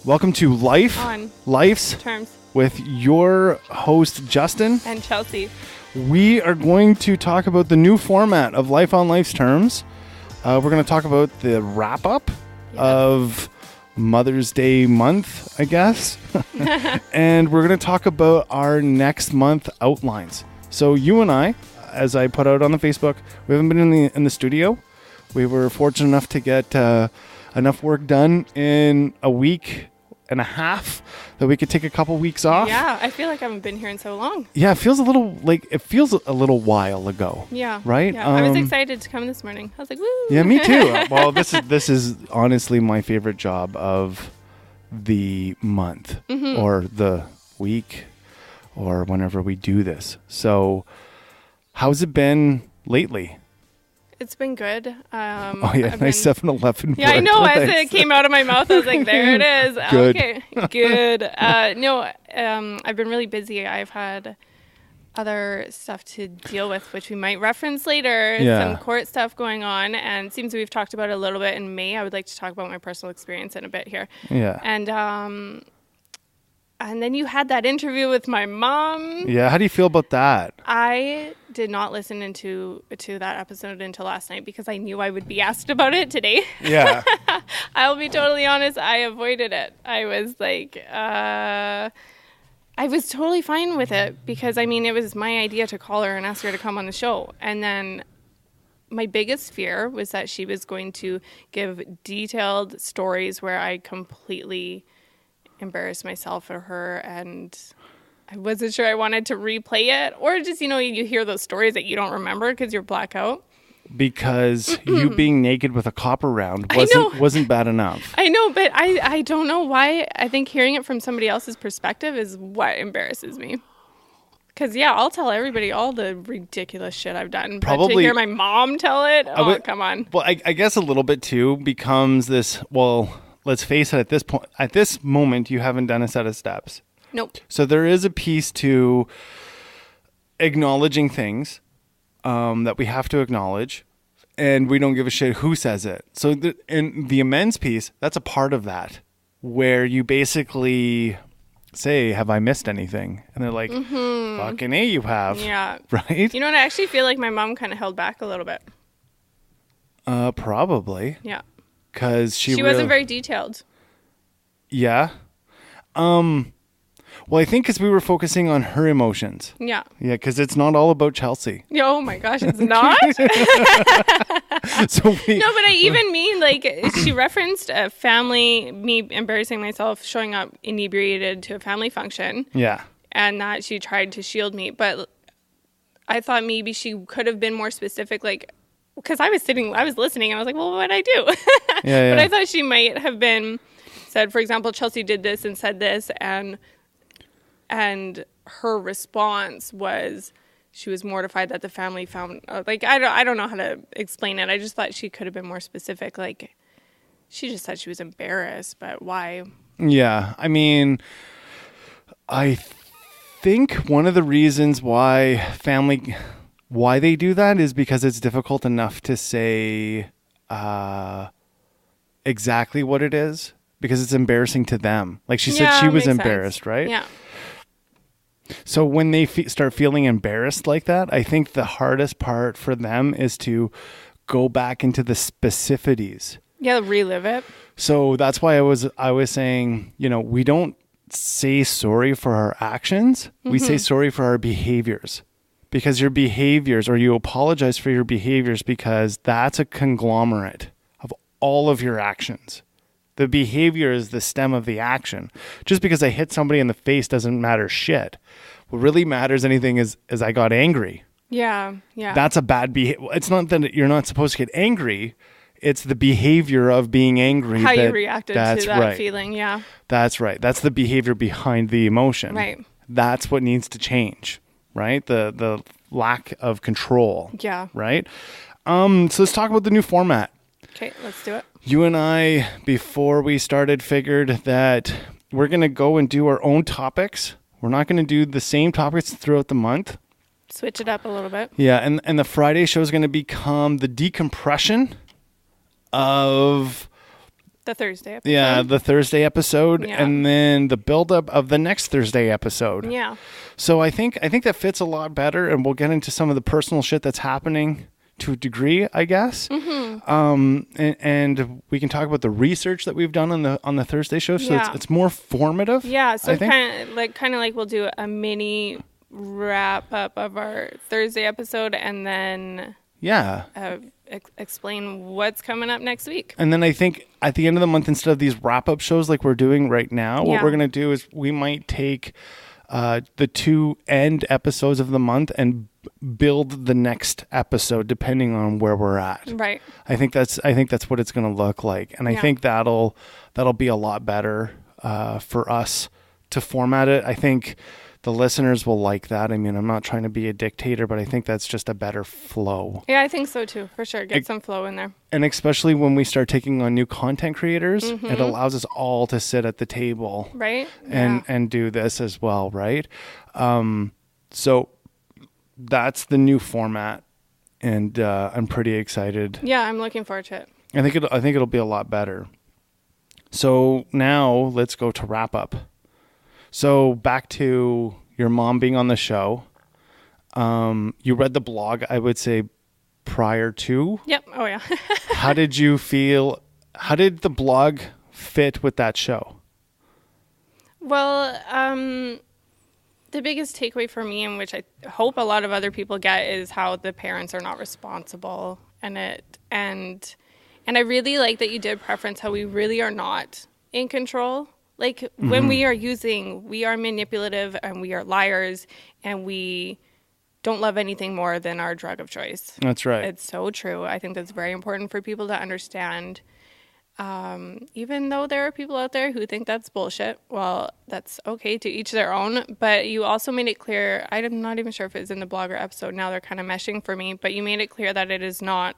Welcome to Life's Terms with your host, Justin. and Chelsey. We are going to talk about the new format of Life on Life's Terms. We're going to talk about the wrap-up of Mother's Day month, I guess. And we're going to talk about our next month outlines. So you and I, as I put out on the Facebook, we haven't been in the studio. We were fortunate enough to get enough work done in a week and a half that we could take a couple weeks off. Yeah, I feel like I haven't been here in so long. Yeah, it feels a little while ago. Yeah. Right? Yeah. I was excited to come this morning. I was like, woo. Yeah, me too. Well, this is honestly my favorite job of the month or the week or whenever we do this. So how's it been lately? It's been good. Nice 7-Eleven. Yeah, I know. As it came out of my mouth, I was like, there it is. Good. Okay, good. I've been really busy. I've had other stuff to deal with, which we might reference later. Yeah. Some court stuff going on. And it seems we've talked about it a little bit in May. I would like to talk about my personal experience in a bit here. Yeah. And then you had that interview with my mom. Yeah, how do you feel about that? I did not listen to that episode until last night because I knew I would be asked about it today. Yeah. I'll be totally honest. I avoided it. I was like, I was totally fine with it because, I mean, it was my idea to call her and ask her to come on the show. And then my biggest fear was that she was going to give detailed stories where I completely embarrassed myself or her, and I wasn't sure I wanted to replay it, or just, you hear those stories that you don't remember because you're blackout. Because you being naked with a copper round wasn't bad enough. I know, but I don't know why. I think hearing it from somebody else's perspective is what embarrasses me. Because, I'll tell everybody all the ridiculous shit I've done. Probably, but to hear my mom tell it, come on. Well, I guess a little bit, too, becomes this, let's face it, at this moment, you haven't done a set of steps. Nope. So there is a piece to acknowledging things that we have to acknowledge, and we don't give a shit who says it. So in the amends piece, that's a part of that, where you basically say, have I missed anything? And they're like, fucking A, you have. Yeah. Right? You know what? I actually feel like my mom kind of held back a little bit. Probably. Yeah. Because she wasn't very detailed. Yeah. Well, I think because we were focusing on her emotions. Yeah. Yeah, because it's not all about Chelsey. Oh my gosh, it's not? No, but I even mean, like, she referenced a family, me embarrassing myself, showing up inebriated to a family function. Yeah. And that she tried to shield me. But I thought maybe she could have been more specific, like, because I was listening, and I was like, well, what'd I do? Yeah. But I thought she might have said, for example, Chelsey did this and said this, and her response was she was mortified that the family found, like, I don't know how to explain it. I just thought she could have been more specific. Like, she just said she was embarrassed, but why? Yeah. I mean, I think one of the reasons why they do that is because it's difficult enough to say exactly what it is, because it's embarrassing to them. Like she said, she was embarrassed, right? Yeah. So when they start feeling embarrassed like that, I think the hardest part for them is to go back into the specificities. Yeah, relive it. So that's why I was saying, we don't say sorry for our actions. We say sorry for our behaviors. Because your behaviors, or you apologize for your behaviors, because that's a conglomerate of all of your actions. The behavior is the stem of the action. Just because I hit somebody in the face doesn't matter shit. What really matters is I got angry. Yeah. That's a bad behavior. It's not that you're not supposed to get angry. It's the behavior of being angry. How you reacted to that feeling, yeah. That's right. That's the behavior behind the emotion. Right. That's what needs to change, right? The lack of control. Yeah. Right? So let's talk about the new format. Okay, let's do it. You and I, before we started, figured that we're going to go and do our own topics. We're not going to do the same topics throughout the month. Switch it up a little bit. Yeah, and the Friday show is going to become the decompression of The Thursday episode. Yeah, the Thursday episode, Yeah. and then the buildup of the next Thursday episode. Yeah. So I think that fits a lot better, and we'll get into some of the personal shit that's happening to a degree, I guess. And we can talk about the research that we've done on the Thursday show. So Yeah. it's more formative. Yeah. So I think. kind of like we'll do a mini wrap up of our Thursday episode, and then explain what's coming up next week. And then I think at the end of the month, instead of these wrap up shows like we're doing right now, what Yeah. we're going to do is we might take the 2 end episodes of the month and build the next episode depending on where we're at. Right. I think that's what it's going to look like, and I think that'll be a lot better for us to format it. I think the listeners will like that. I mean, I'm not trying to be a dictator, but I think that's just a better flow. Yeah, I think so too, for sure. Get some flow in there. And especially when we start taking on new content creators, it allows us all to sit at the table, Right? and do this as well, right? So that's the new format, and I'm pretty excited. Yeah, I'm looking forward to it. I think it'll be a lot better. So now let's go to wrap up. So back to your mom being on the show. You read the blog, I would say, prior to. Yep. Oh, yeah. How did you feel? How did the blog fit with that show? Well, the biggest takeaway for me, and which I hope a lot of other people get, is how the parents are not responsible, and I really like that you did preference how we really are not in control. Like when we are manipulative, and we are liars, and we don't love anything more than our drug of choice. That's right. It's so true. I think that's very important for people to understand. Even though there are people out there who think that's bullshit, well, that's okay, to each their own. But you also made it clear, I'm not even sure if it's in the blogger episode, now they're kind of meshing for me, but you made it clear that it is not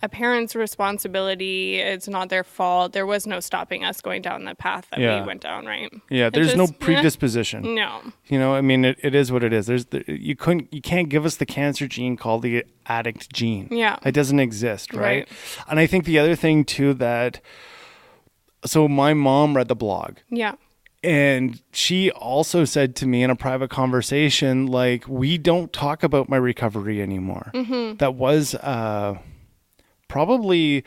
a parent's responsibility. It's not their fault. There was no stopping us going down the path that we went down, right? Yeah, there's no predisposition. No. You know, I mean, it is what it is. You can't give us the cancer gene called the addict gene. Yeah. It doesn't exist, right? And I think the other thing too so my mom read the blog. Yeah. And she also said to me in a private conversation, like, we don't talk about my recovery anymore. That was probably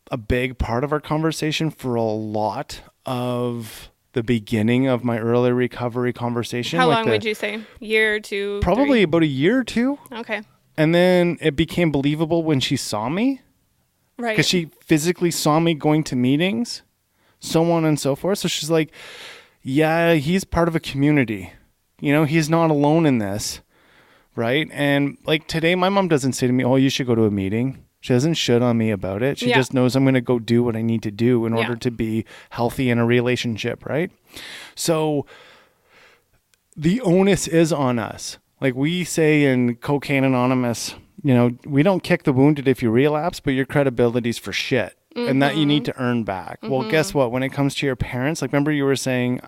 a big part of our conversation for a lot of the beginning of my early recovery conversation. How long would you say? Year or two? Probably 3? about a year or two. Okay. And then it became believable when she saw me. Right. Because she physically saw me going to meetings, so on and so forth. So she's like, yeah, he's part of a community. You know, he's not alone in this. Right. And like today, my mom doesn't say to me, oh, you should go to a meeting. She doesn't shit on me about it. She just knows I'm going to go do what I need to do in order to be healthy in a relationship. Right. So the onus is on us. Like we say in Cocaine Anonymous, you know, we don't kick the wounded if you relapse, but your credibility's for shit. And that you need to earn back. Well, guess what? When it comes to your parents, like remember you were saying,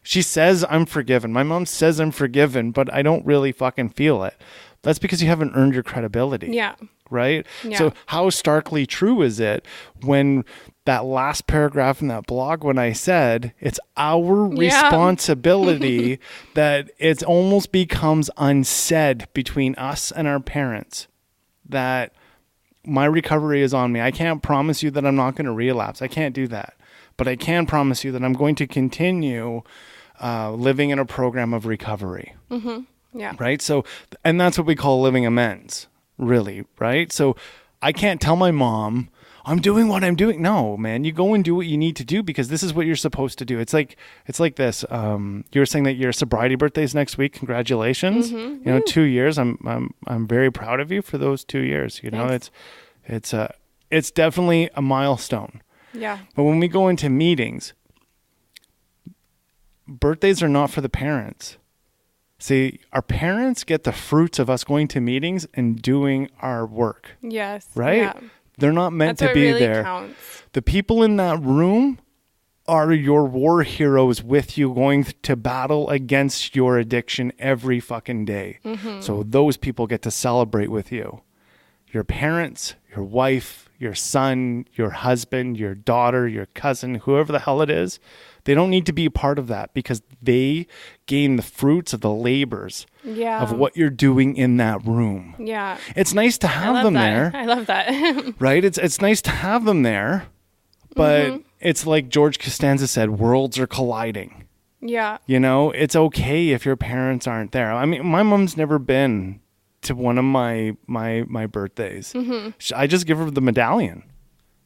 she says I'm forgiven. My mom says I'm forgiven, but I don't really fucking feel it. That's because you haven't earned your credibility. Yeah. Right? Yeah. So how starkly true is it when that last paragraph in that blog, when I said it's our responsibility that it almost becomes unsaid between us and our parents that my recovery is on me. I can't promise you that I'm not going to relapse. I can't do that. But I can promise you that I'm going to continue living in a program of recovery. Yeah. Right? So, and that's what we call living amends, really, right? So I can't tell my mom, I'm doing what I'm doing. No, man, you go and do what you need to do because this is what you're supposed to do. It's like this. You were saying that your sobriety birthday is next week. Congratulations. You know, 2 years. I'm very proud of you for those 2 years. You know, it's definitely a milestone. Yeah. But when we go into meetings, birthdays are not for the parents. See, our parents get the fruits of us going to meetings and doing our work. Yes. Right? Yeah. They're not meant That's to be what really there. counts. The people in that room are your war heroes with you going to battle against your addiction every fucking day. So those people get to celebrate with you. Your parents, your wife, your son, your husband, your daughter, your cousin, whoever the hell it is. They don't need to be a part of that because they gain the fruits of the labors of what you're doing in that room. Yeah. It's nice to have them there. I love that. Right? It's nice to have them there, but it's like George Costanza said, worlds are colliding. Yeah. You know, it's okay if your parents aren't there. I mean, my mom's never been to one of my birthdays. I just give her the medallion.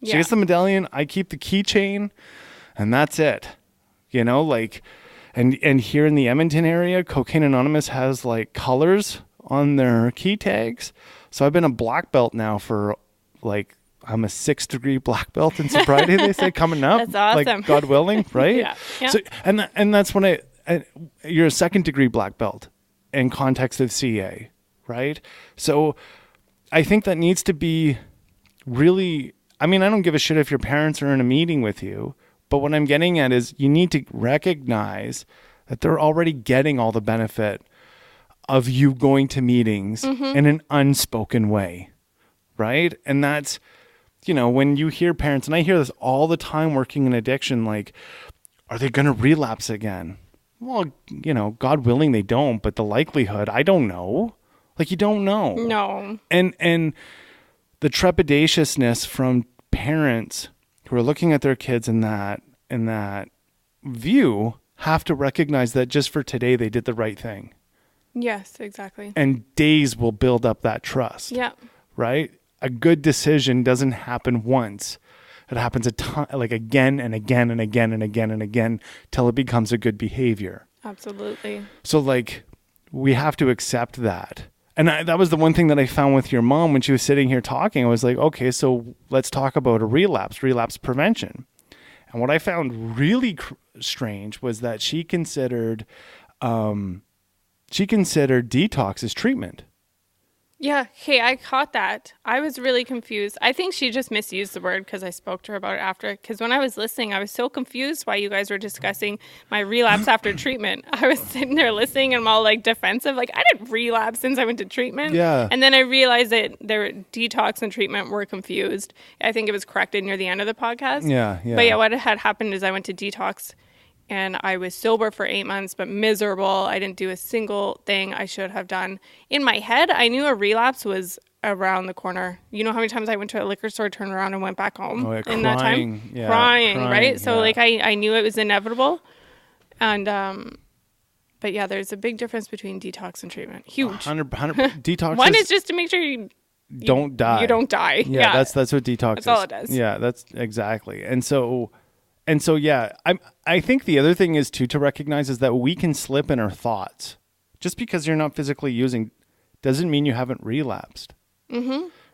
She gets the medallion. I keep the keychain, and that's it. You know, like, and here in the Edmonton area, Cocaine Anonymous has like colors on their key tags. So I've been a black belt now for like, I'm a 6-degree black belt in sobriety. They say coming up, that's awesome. like God willing, right? Yeah. So and that's when you're a 2nd-degree black belt in context of CA, right? So I think that needs to be really. I mean, I don't give a shit if your parents are in a meeting with you. But what I'm getting at is you need to recognize that they're already getting all the benefit of you going to meetings in an unspoken way, right? And that's, you know, when you hear parents, and I hear this all the time working in addiction, like, are they going to relapse again? Well, you know, God willing they don't, but the likelihood, I don't know. Like, you don't know. No. And the trepidatiousness from parents who are looking at their kids in that view have to recognize that just for today they did the right thing. Yes, exactly. And days will build up that trust. Yeah. Right? A good decision doesn't happen once. It happens a ton, like again and again and again and again and again till it becomes a good behavior. Absolutely. So like we have to accept that. And that was the one thing that I found with your mom when she was sitting here talking. I was like, okay, so let's talk about a relapse prevention. And what I found really strange was that she considered detox as treatment. Yeah. Hey, I caught that. I was really confused. I think she just misused the word because I spoke to her about it after. Because when I was listening, I was so confused why you guys were discussing my relapse after treatment. I was sitting there listening and I'm all like defensive. Like, I didn't relapse since I went to treatment. Yeah. And then I realized that their detox and treatment were confused. I think it was corrected near the end of the podcast. Yeah. But yeah, what had happened is I went to detox and I was sober for 8 months, but miserable. I didn't do a single thing I should have done. In my head, I knew a relapse was around the corner. You know how many times I went to a liquor store, turned around, and went back home in that time? Yeah, crying, right? So like I knew it was inevitable. And but yeah, there's a big difference between detox and treatment. Huge. 100 detox. One is just to make sure you don't die. You don't die. Yeah, that's what detox is. That's all it does. Yeah, that's exactly. And so yeah, I think the other thing is too to recognize is that we can slip in our thoughts. Just because you're not physically using doesn't mean you haven't relapsed.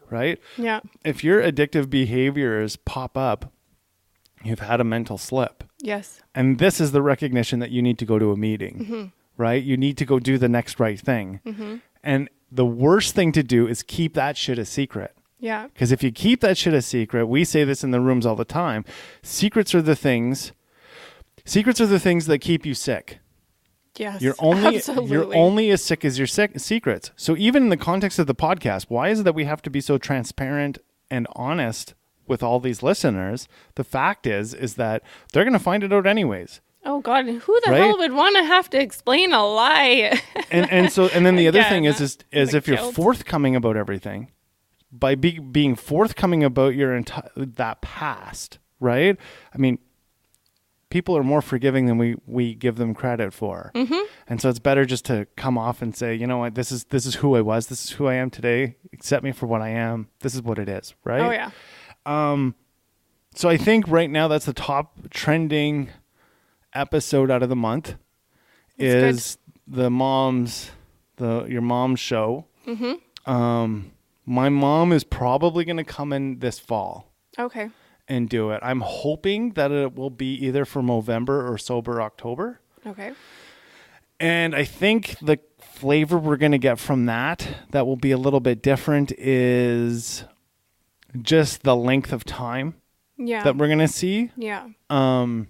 Right? Yeah. If your addictive behaviors pop up, you've had a mental slip. Yes. And this is the recognition that you need to go to a meeting, right? You need to go do the next right thing. And the worst thing to do is keep that shit a secret. Yeah. Because if you keep that shit a secret, we say this in the rooms all the time, secrets are the things that keep you sick. Yes. You're only absolutely. as sick as your secrets. So even in the context of the podcast, why is it that we have to be so transparent and honest with all these listeners? The fact is that they're going to find it out anyways. Oh God, who the hell would want to have to explain a lie? and then the other thing is if you're forthcoming about everything, by being forthcoming about your that past, right? I mean, people are more forgiving than we give them credit for. And so it's better just to come off and say, you know what, this is who I was, this is who I am today. Accept me for what I am. This is what it is, right? Oh yeah. So I think right now that's the top trending episode out of the month. That's good. Your mom's show. My mom is probably going to come in this fall. Okay. And do it. I'm hoping that it will be either for November or Sober October. Okay. And I think the flavor we're going to get from that will be a little bit different is just the length of time that we're going to see. Yeah. And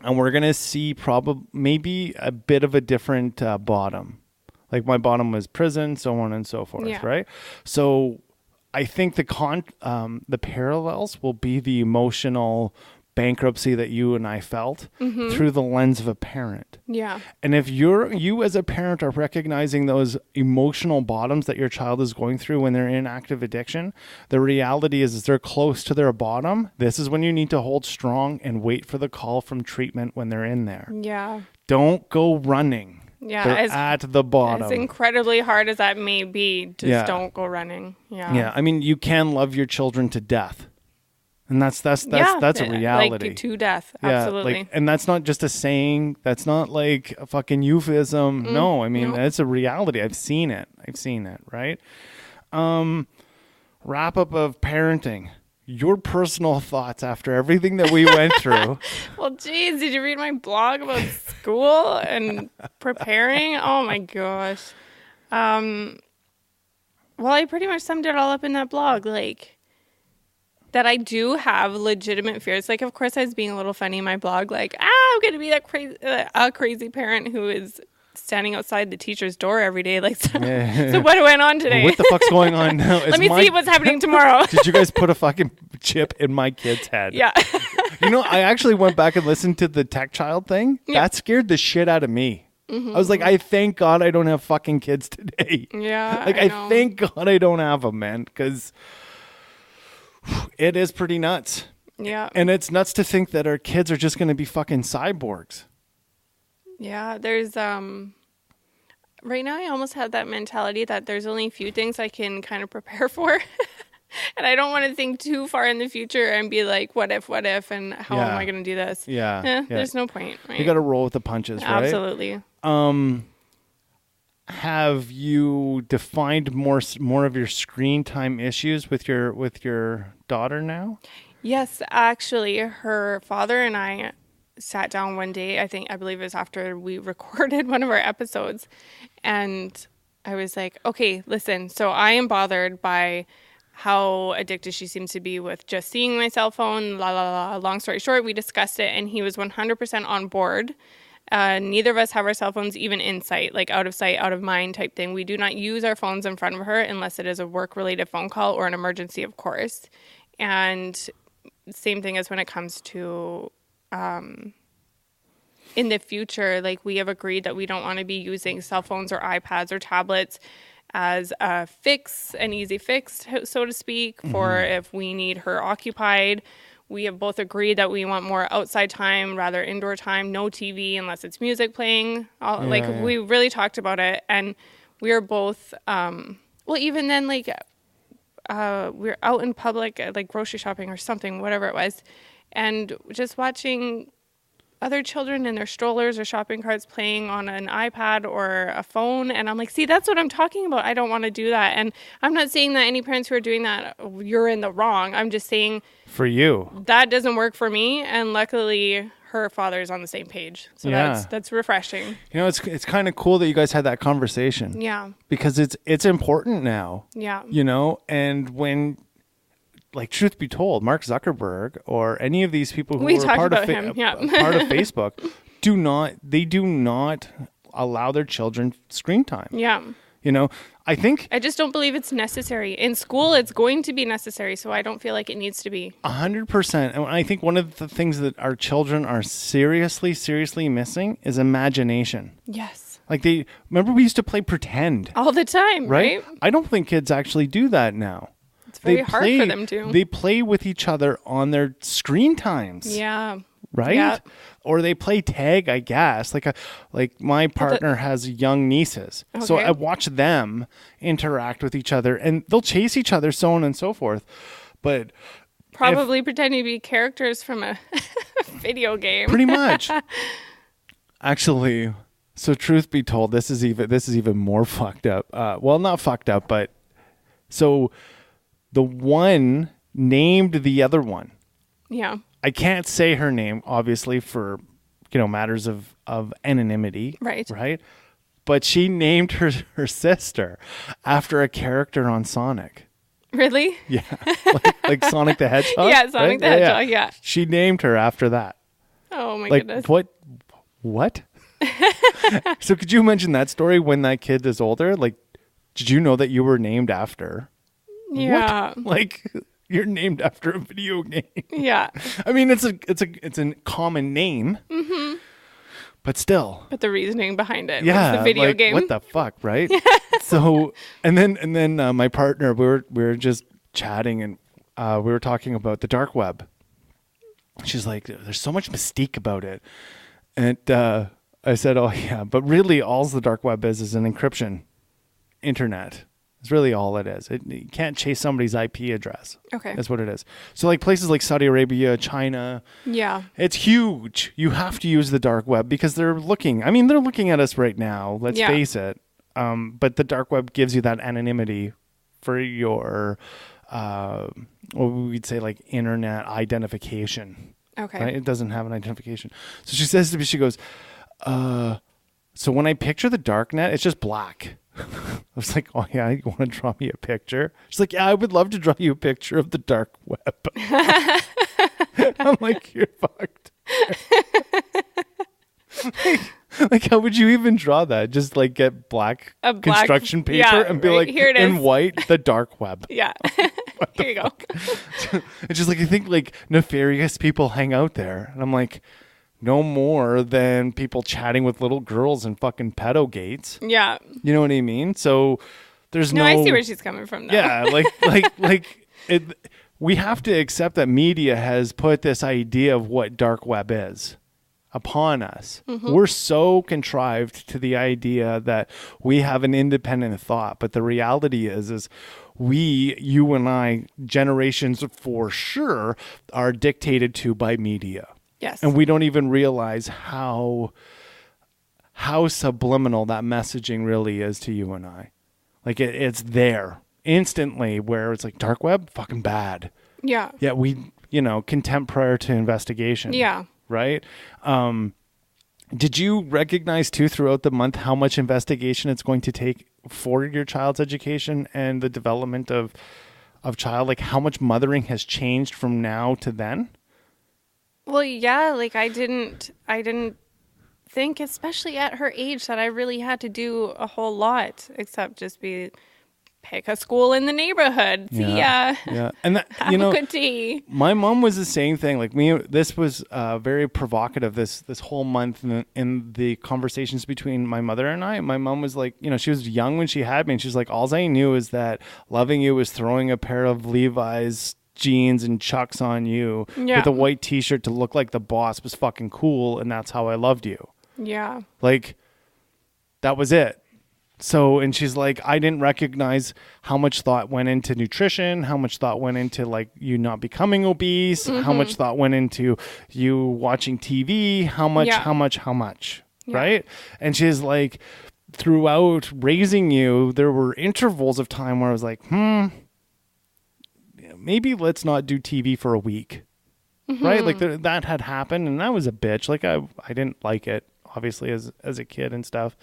we're going to see maybe a bit of a different bottom. Like my bottom was prison, so on and so forth, right? So I think the parallels will be the emotional bankruptcy that you and I felt through the lens of a parent. Yeah. And if you as a parent are recognizing those emotional bottoms that your child is going through when they're in active addiction, the reality is they're close to their bottom. This is when you need to hold strong and wait for the call from treatment when they're in there. Yeah. Don't go running. Yeah. They're at the bottom. As incredibly hard as that may be, just don't go running. Yeah. Yeah. I mean, you can love your children to death. And that's a reality. Like to death. Absolutely. And that's not just a saying. That's not like a fucking euphemism. No, I mean, that's a reality. I've seen it. Right? Wrap up of parenting. Your personal thoughts after everything that we went through. Well, geez, did you read my blog about school and preparing? Oh my gosh. Well, I pretty much summed it all up in that blog. Like, that I do have legitimate fears. Like, of course, I was being a little funny in my blog. Like, I'm going to be that crazy parent who is standing outside the teacher's door every day. Like, so what went on today? What the fuck's going on now? Let me see what's happening tomorrow. Did you guys put a fucking chip in my kid's head? Yeah. I actually went back and listened to the tech child thing. Yeah. That scared the shit out of me. I was like, I thank God I don't have fucking kids today. Yeah. Like, I thank God I don't have them, man, because it is pretty nuts. Yeah. And it's nuts to think that our kids are just going to be fucking cyborgs. Yeah, there's right now I almost have that mentality that there's only a few things I can kind of prepare for. And I don't want to think too far in the future and be like, what if, and how am I going to do this? Yeah. There's no point, right? You got to roll with the punches, right? Absolutely. Have you defined more of your screen time issues with your daughter now? Yes, actually, her father and I sat down one day. I believe it was after we recorded one of our episodes, and I was like, okay, listen, so I am bothered by how addicted she seems to be with just seeing my cell phone, la, la, la. Long story short, we discussed it, and he was 100% on board. Neither of us have our cell phones even in sight, like out of sight, out of mind type thing. We do not use our phones in front of her unless it is a work-related phone call or an emergency, of course. And same thing as when it comes to in the future, like we have agreed that we don't want to be using cell phones or iPads or tablets as a fix, an easy fix, so to speak, for if we need her occupied. We have both agreed that we want more outside time, rather indoor time, no TV unless it's music playing. We really talked about it, and we are both, even then, like, we're out in public, like grocery shopping or something, whatever it was, and just watching other children in their strollers or shopping carts playing on an iPad or a phone. And I'm like, see, that's what I'm talking about. I don't want to do that. And I'm not saying that any parents who are doing that, you're in the wrong. I'm just saying for you, that doesn't work for me. And luckily her father is on the same page. So that's refreshing. It's kind of cool that you guys had that conversation. Yeah. Because it's important now. Yeah. And when, like, truth be told, Mark Zuckerberg or any of these people who are part of part of Facebook do not allow their children screen time. Yeah. I just don't believe it's necessary. In school, it's going to be necessary, so I don't feel like it needs to be. 100%. And I think one of the things that our children are seriously missing is imagination. Yes. Like remember we used to play pretend. All the time, right? I don't think kids actually do that now. It's very hard for them to. They play with each other on their screen times. Yeah. Right? Yeah. Or they play tag, I guess. Like my partner has young nieces. Okay. So I watch them interact with each other and they'll chase each other, so on and so forth. But probably pretending to be characters from a video game. Pretty much. Actually, so truth be told, this is even more fucked up. Well, not fucked up, but so the one named the other one. Yeah. I can't say her name, obviously, for matters of anonymity. Right. Right. But she named her sister after a character on Sonic. Really? Yeah. Like Sonic the Hedgehog. Yeah, Sonic the Hedgehog, yeah. She named her after that. Oh my goodness. What? So could you mention that story when that kid is older? Like, did you know that you were named after? Yeah. What? Like, you're named after a video game. Yeah. I mean, it's a common name, but still. But the reasoning behind it Yeah, was the video like, game. what the fuck, right? So, and then my partner, we were just chatting, and we were talking about the dark web. She's like, "There's so much mystique about it," and I said, "Oh yeah, but really, all the dark web is an encryption internet. It's really all it is. You can't chase somebody's IP address. Okay. That's what it is. So like places like Saudi Arabia, China, Yeah. it's huge. You have to use the dark web because they're looking. I mean, they're looking at us right now. Let's face it. But the dark web gives you that anonymity for your, what we'd say, like internet identification. Okay. Right? It doesn't have an identification. So she says to me, she goes, so when I picture the dark net, it's just black. I was like, oh yeah, you want to draw me a picture? She's like, yeah, I would love to draw you a picture of the dark web. I'm like, you're fucked. like, how would you even draw that? Just like get black construction paper and be like, here it in is. white, the dark web. Yeah. Here you go. It's just like, I think like nefarious people hang out there. And I'm like, no more than people chatting with little girls in fucking pedo gates. Yeah. You know what I mean? So there's no. I see where she's coming from. Though. Yeah, like we have to accept that media has put this idea of what dark web is upon us. Mm-hmm. We're so contrived to the idea that we have an independent thought, but the reality is you and I, generations for sure, are dictated to by media. Yes. And we don't even realize how subliminal that messaging really is to you and I. Like it's there instantly where it's like dark web, fucking bad. Yeah. Yeah, we, contempt prior to investigation. Yeah. Right? Did you recognize too throughout the month how much investigation it's going to take for your child's education and the development of child? Like how much mothering has changed from now to then? Well, yeah, like I didn't think, especially at her age, that I really had to do a whole lot except just pick a school in the neighborhood. See ya. Yeah. And that, Have a good day. My mom was the same thing. Like this was very provocative this whole month in the conversations between my mother and I. My mom was like, she was young when she had me, and she's like, all I knew is that loving you was throwing a pair of Levi's jeans and Chucks on you with a white t-shirt to look like the boss was fucking cool, and that's how I loved you. Yeah. Like that was it. So, and she's like, I didn't recognize how much thought went into nutrition, how much thought went into like you not becoming obese, how much thought went into you watching TV, how much, Yeah. right? And she's like, throughout raising you, there were intervals of time where I was like, maybe let's not do TV for a week, right? Like that had happened, and that was a bitch. Like I didn't like it, obviously, as a kid and stuff.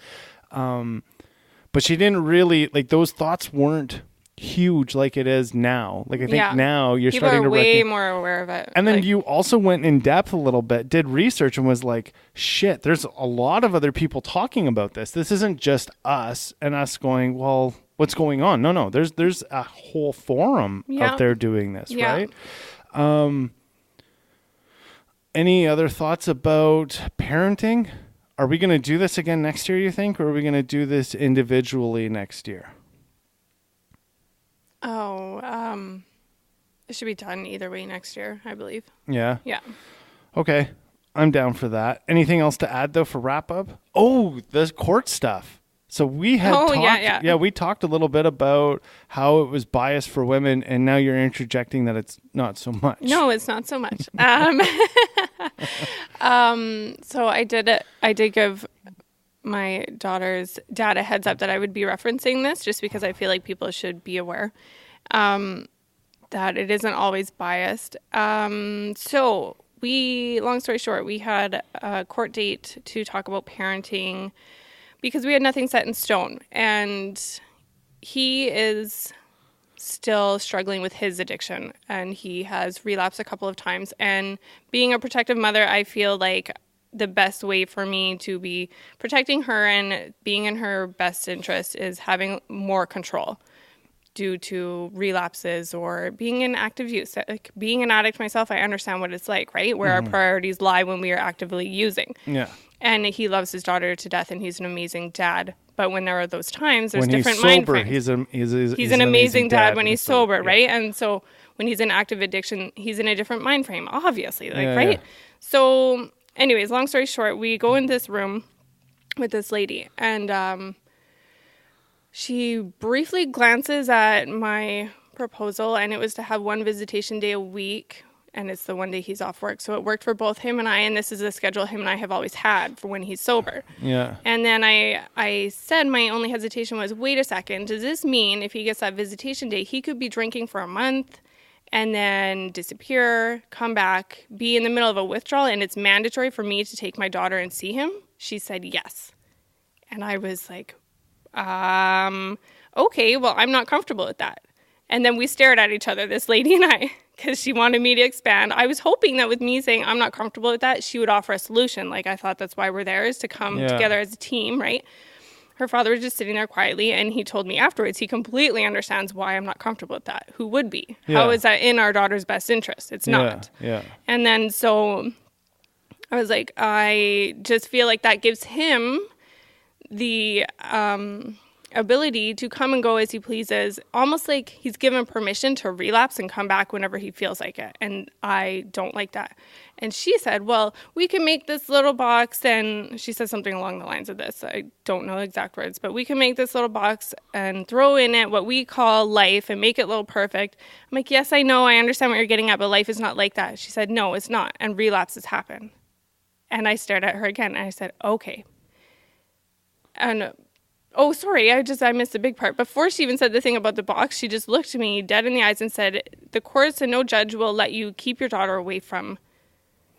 But she didn't really, like, those thoughts weren't huge like it is now. Like I think now you're people starting are to way more aware of it. And then you also went in depth a little bit, did research, and was like, shit, there's a lot of other people talking about this. This isn't just us and us going, well, what's going on? No, there's a whole forum out there doing this, right? Any other thoughts about parenting? Are we going to do this again next year, you think, or are we going to do this individually next year? It should be done either way next year, I believe. Yeah? Yeah. Okay. I'm down for that. Anything else to add, though, for wrap-up? Oh, the court stuff. So we had we talked a little bit about how it was biased for women, and now you're interjecting that it's not so much. No, it's not so much. So I did give my daughter's dad a heads up that I would be referencing this, just because I feel like people should be aware that it isn't always biased. So long story short, we had a court date to talk about parenting because we had nothing set in stone, and he is still struggling with his addiction, and he has relapsed a couple of times. And being a protective mother, I feel like the best way for me to be protecting her and being in her best interest is having more control. due to relapses or being in active use. Like being an addict myself, I understand what it's like, right? Where our priorities lie when we are actively using. Yeah. And he loves his daughter to death, and he's an amazing dad. But when there are those times, there's When different he's mind sober, frames. he's An amazing dad when he's sober, Yeah. right? And so when he's in active addiction, he's in a different mind frame, obviously, like, Yeah, right? yeah. So anyways, long story short, we go in this room with this lady, and she briefly glances at my proposal, and it was to have one visitation day a week, and it's the one day he's off work. So it worked for both him and I, and this is a schedule him and I have always had for when he's sober. Yeah. And then I said my only hesitation was, wait a second, does this mean if he gets that visitation day, he could be drinking for a month and then disappear, come back, be in the middle of a withdrawal, and it's mandatory for me to take my daughter and see him? She said yes. And I was like, okay, well, I'm not comfortable with that. And then we stared at each other, this lady and I, because she wanted me to expand. I was hoping that with me saying I'm not comfortable with that, she would offer a solution. Like, I thought that's why we're there, is to come together as a team, right? Her father was just sitting there quietly, and he told me afterwards he completely understands why I'm not comfortable with that. Who would be? Yeah. How is that in our daughter's best interest? It's not. Yeah. And then so I was like, I just feel like that gives him the ability to come and go as he pleases, almost like he's given permission to relapse and come back whenever he feels like it. And I don't like that. And she said, well, we can make this little box, and she said something along the lines of this. I don't know the exact words, but we can make this little box and throw in it what we call life and make it a little perfect. I'm like, yes, I know, I understand what you're getting at, but life is not like that. She said, no, it's not. And relapses happen. And I stared at her again, and I said, okay. And oh, sorry, I missed the big part. Before she even said the thing about the box, she just looked me dead in the eyes and said, the courts and no judge will let you keep your daughter away from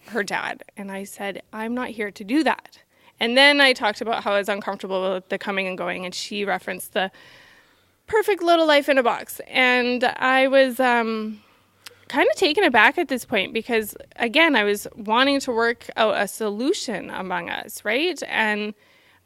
her dad. And I said, I'm not here to do that. And then I talked about how I was uncomfortable with the coming and going, and she referenced the perfect little life in a box. And I was kind of taken aback at this point because, again, I was wanting to work out a solution among us, right? And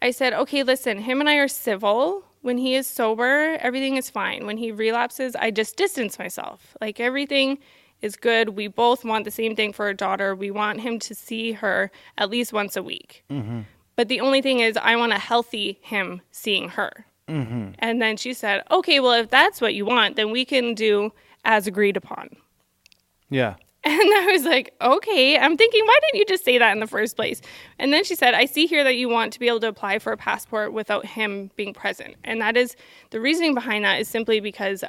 I said, okay, listen, him and I are civil. When he is sober, everything is fine. When he relapses, I just distance myself. Like, everything is good. We both want the same thing for our daughter. We want him to see her at least once a week. Mm-hmm. But the only thing is, I want a healthy him seeing her. Mm-hmm. And then she said, okay, well, if that's what you want, then we can do as agreed upon. Yeah. And I was like, okay. I'm thinking, why didn't you just say that in the first place? And then she said, I see here that you want to be able to apply for a passport without him being present. And that is, the reasoning behind that is simply because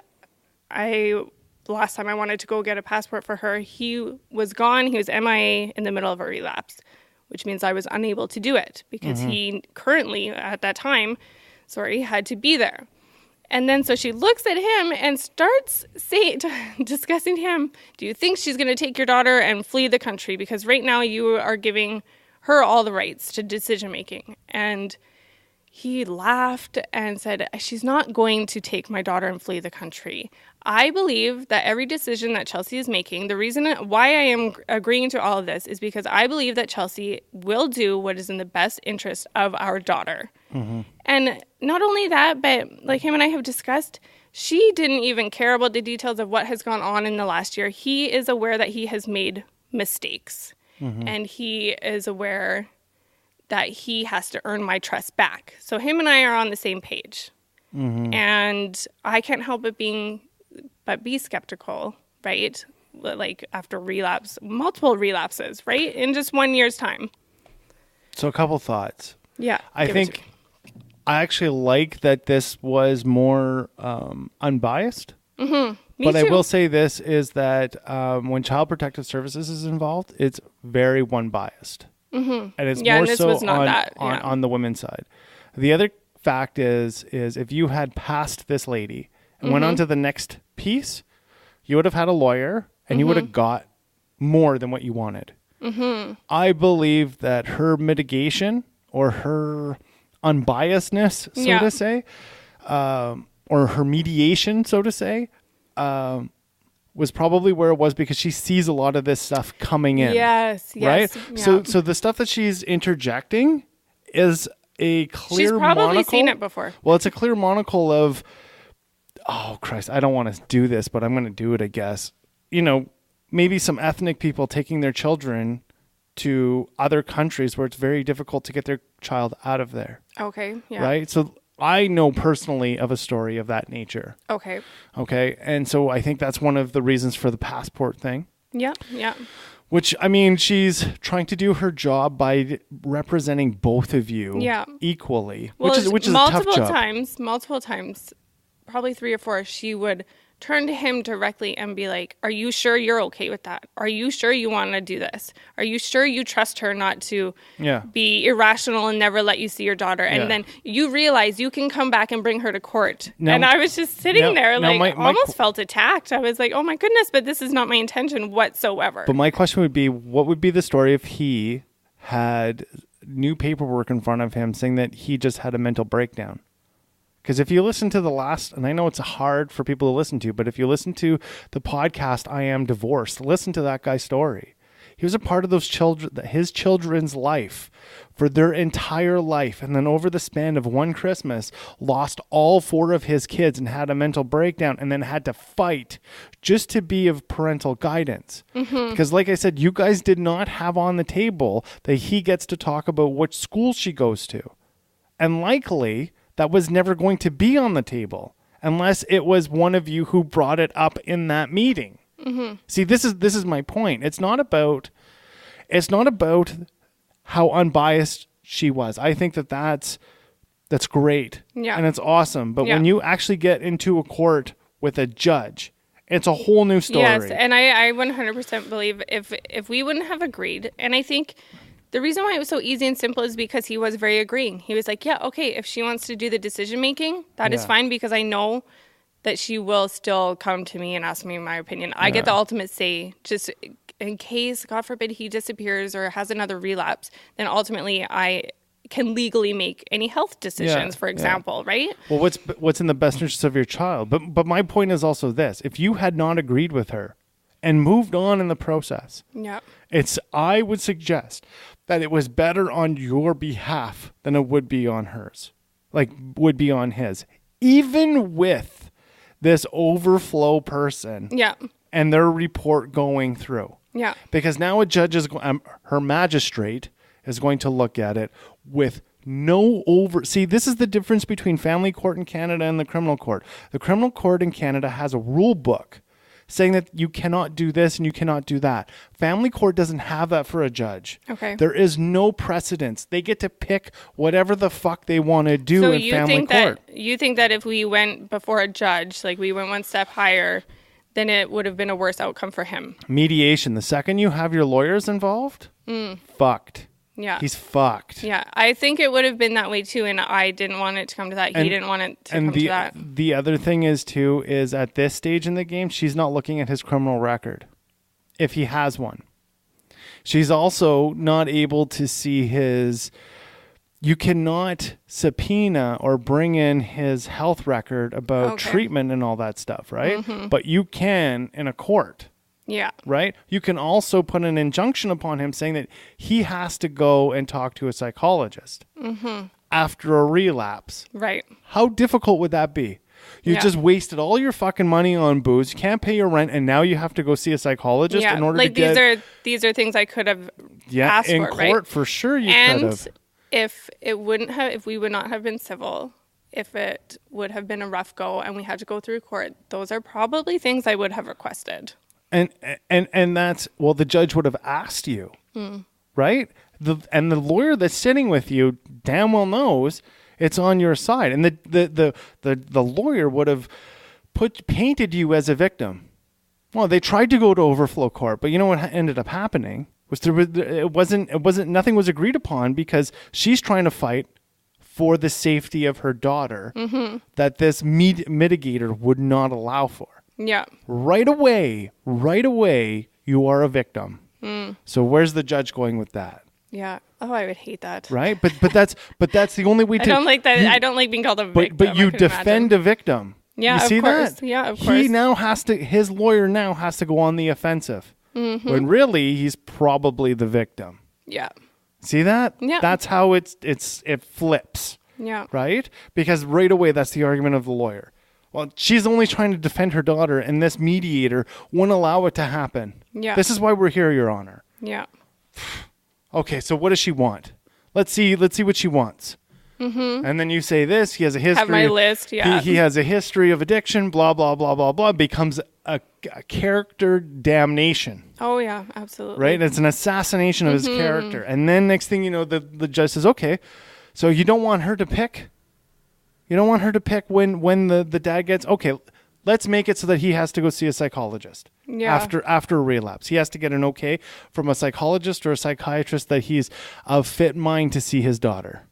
last time I wanted to go get a passport for her, he was gone. He was MIA in the middle of a relapse, which means I was unable to do it because he currently, at that time, had to be there. And then so she looks at him and starts discussing him. Do you think she's going to take your daughter and flee the country? Because right now you are giving her all the rights to decision making. And he laughed and said, she's not going to take my daughter and flee the country. I believe that every decision that Chelsey is making, the reason why I am agreeing to all of this is because I believe that Chelsey will do what is in the best interest of our daughter. Mm-hmm. And not only that, but like him and I have discussed, she didn't even care about the details of what has gone on in the last year. He is aware that he has made mistakes. Mm-hmm. And he is aware that he has to earn my trust back. So him and I are on the same page. Mm-hmm. And I can't help but be skeptical, right? Like after multiple relapses, right? In just 1 year's time. So a couple thoughts. Yeah. I think I actually like that this was more unbiased. Mm-hmm. But I will say this is that when Child Protective Services is involved, it's very one-biased. Mm-hmm. And it's more so on the women's side. The other fact is if you had passed this lady and went on to the next piece, you would have had a lawyer and you would have got more than what you wanted. Mm-hmm. I believe that her mitigation or her unbiasedness, so to say, or her mediation, so to say, was probably where it was because she sees a lot of this stuff coming in. Yes. Right? Yeah. So the stuff that she's interjecting is a clear She's probably monocle. seen it before. Well, it's a clear monocle of oh Christ, I don't want to do this, but I'm going to do it, I guess. Maybe some ethnic people taking their children to other countries where it's very difficult to get their child out of there. Okay. Yeah. Right? So I know personally of a story of that nature. Okay. Okay. And so I think that's one of the reasons for the passport thing. Yeah. Yeah. Which, she's trying to do her job by representing both of you equally, well, which is a tough job. Multiple times, probably 3 or 4, she would turn to him directly and be like, are you sure you're okay with that? Are you sure you want to do this? Are you sure you trust her not to be irrational and never let you see your daughter? And then you realize you can come back and bring her to court. And I was just sitting there almost felt attacked. I was like, oh my goodness, but this is not my intention whatsoever. But my question would be, what would be the story if he had new paperwork in front of him saying that he just had a mental breakdown? Because if you listen to the last, and I know it's hard for people to listen to, but if you listen to the podcast, I Am Divorced, listen to that guy's story. He was a part of his children's life for their entire life. And then over the span of one Christmas, lost all 4 of his kids and had a mental breakdown and then had to fight just to be of parental guidance. Mm-hmm. Because like I said, you guys did not have on the table that he gets to talk about which school she goes to. And likely that was never going to be on the table unless it was one of you who brought it up in that meeting. Mm-hmm. See, this is my point. It's not about how unbiased she was. I think that's great. Yeah. And it's awesome. But when you actually get into a court with a judge, it's a whole new story. Yes, and I 100% believe if we wouldn't have agreed, and I think the reason why it was so easy and simple is because he was very agreeing. He was like, yeah, okay, if she wants to do the decision making, that is fine, because I know that she will still come to me and ask me my opinion. I get the ultimate say. Just in case, God forbid, he disappears or has another relapse, then ultimately I can legally make any health decisions, for example, right? Well, what's in the best interest of your child? But my point is also this. If you had not agreed with her and moved on in the process, I would suggest that it was better on your behalf than it would be on hers, would be on his, even with this overflow person and their report going through. Yeah. Because now a judge her magistrate is going to look at it with see, this is the difference between family court in Canada and the criminal court. The criminal court in Canada has a rule book saying that you cannot do this and you cannot do that. Family court doesn't have that for a judge. Okay. There is no precedence. They get to pick whatever the fuck they want to do in family court. You think that if we went before a judge, we went one step higher, then it would have been a worse outcome for him? Mediation. The second you have your lawyers involved, fucked. Yeah. He's fucked. Yeah. I think it would have been that way too, and I didn't want it to come to that. He didn't want it to come to that. The other thing is at this stage in the game, she's not looking at his criminal record, if he has one. She's also not able to see you cannot subpoena or bring in his health record about treatment and all that stuff, right? Mm-hmm. But you can in a court. Yeah. Right? You can also put an injunction upon him saying that he has to go and talk to a psychologist after a relapse. Right. How difficult would that be? You just wasted all your fucking money on booze. You can't pay your rent, and now you have to go see a psychologist in order to get... these are things I could have asked in for, court, for sure you could have. And if we would not have been civil, if it would have been a rough go and we had to go through court, those are probably things I would have requested. And that's, the judge would have asked you, right? And the lawyer that's sitting with you damn well knows it's on your side. And the lawyer would have painted you as a victim. Well, they tried to go to overflow court, but you know what ended up happening was nothing was agreed upon, because she's trying to fight for the safety of her daughter that this mitigator would not allow for. Yeah. Right away, you are a victim. So where's the judge going with that? Yeah. Oh, I would hate that. Right? But that's the only way to... I don't like that. I don't like being called a victim. But you defend a victim. Yeah, you see of course. That? Yeah, of course. His lawyer now has to go on the offensive. When really he's probably the victim. Yeah. See that? Yeah. That's how it flips. Yeah. Right? Because right away that's the argument of the lawyer. Well, she's only trying to defend her daughter, and this mediator won't allow it to happen. Yeah. This is why we're here, Your Honor. Yeah. Okay, so what does she want? Let's see what she wants. Mm-hmm. And then you say this. He has a history. Have my list. Yeah. He has a history of addiction. Blah blah blah blah blah. Becomes a character damnation. Oh yeah, absolutely. Right. It's an assassination of his character. And then next thing you know, the judge says, "Okay, so you don't want her to pick. You don't want her to pick when the dad gets okay. Let's make it so that he has to go see a psychologist." Yeah. After a relapse, he has to get an okay from a psychologist or a psychiatrist that he's of fit mind to see his daughter.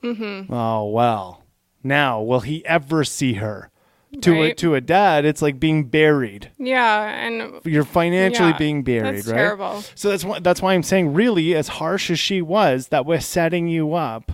Mm-hmm. Oh well, now will he ever see her? To a dad, it's like being buried. Yeah, and you're financially being buried, that's right? Terrible. So that's why I'm saying, really, as harsh as she was, that was setting you up